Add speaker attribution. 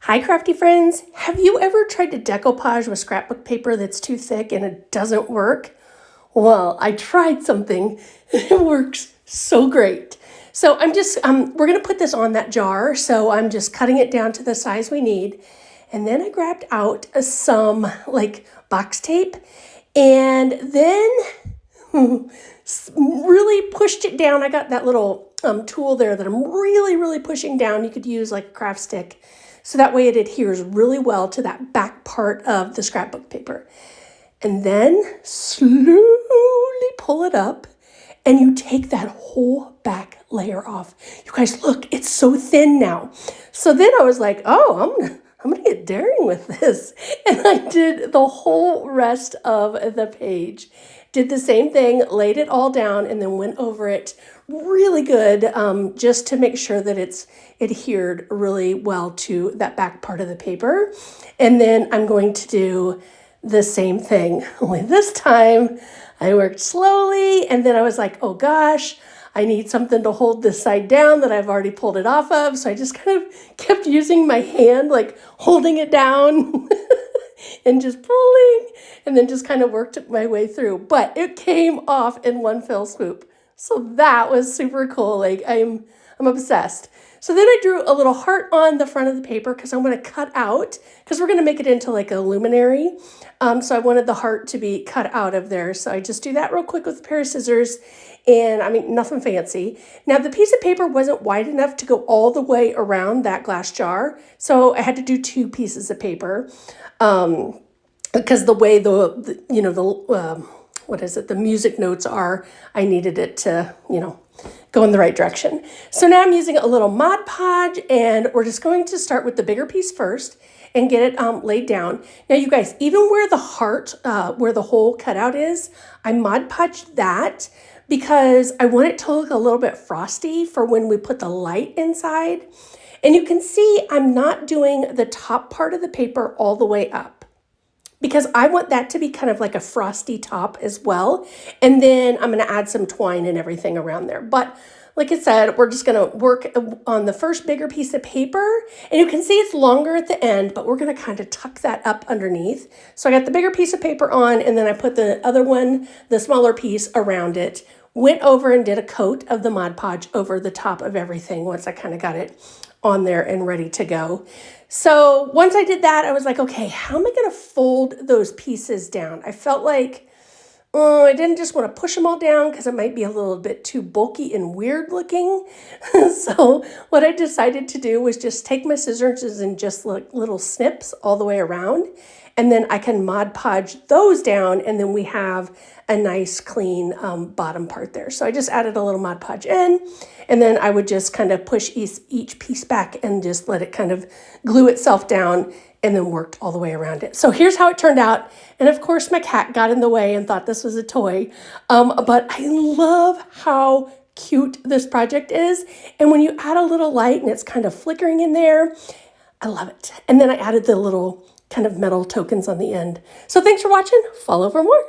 Speaker 1: Hi, crafty friends. Have you ever tried to decoupage with scrapbook paper that's too thick and it doesn't work? Well, I tried something and it works so great. So we're going to put this on that jar. So I'm just cutting it down to the size we need. And then I grabbed out some like box tape and then really pushed it down. I got that little tool there that I'm really pushing down. You could use like a craft stick. So that way it adheres really well to that back part of the scrapbook paper. And then slowly pull it up and you take that whole back layer off. You guys, look, it's so thin now. So then I was like, oh, I'm gonna get daring with this. And I did the whole rest of the page. Did the same thing, laid it all down, and then went over it really good just to make sure that it's adhered really well to that back part of the paper. And then I'm going to do the same thing, only this time I worked slowly, and then I was like, oh gosh, I need something to hold this side down that I've already pulled it off of. So I just kind of kept using my hand, like holding it down and just pulling, and then just kind of worked my way through. But it came off in one fell swoop. So that was super cool. Like I'm obsessed. So then I drew a little heart on the front of the paper because I'm going to cut out, because we're going to make it into like a luminary. So I wanted the heart to be cut out of there. So I just do that real quick with a pair of scissors, and I mean, nothing fancy. Now the piece of paper wasn't wide enough to go all the way around that glass jar. So I had to do two pieces of paper because the way the music notes are, I needed it to, go in the right direction. So now I'm using a little Mod Podge, and we're just going to start with the bigger piece first and get it laid down. Now you guys, even where the heart, where the hole cutout is, I Mod Podged that because I want it to look a little bit frosty for when we put the light inside. And you can see I'm not doing the top part of the paper all the way up, because I want that to be kind of like a frosty top as well. And then I'm going to add some twine and everything around there. But like I said, we're just going to work on the first bigger piece of paper. And you can see it's longer at the end, but we're going to kind of tuck that up underneath. So I got the bigger piece of paper on, and then I put the other one, the smaller piece, around it. Went over and did a coat of the Mod Podge over the top of everything once I kind of got it on there and ready to go. So once I did that, I was like, okay, how am I going to fold those pieces down? I felt like, I didn't just want to push them all down because it might be a little bit too bulky and weird looking. So what I decided to do was just take my scissors and just like little snips all the way around. And then I can Mod Podge those down, and then we have a nice clean bottom part there. So I just added a little Mod Podge in, and then I would just kind of push each piece back and just let it kind of glue itself down, and then worked all the way around it. So here's how it turned out. And of course my cat got in the way and thought this was a toy. But I love how cute this project is. And when you add a little light and it's kind of flickering in there, I love it. And then I added the little kind of metal tokens on the end. So thanks for watching. Follow for more.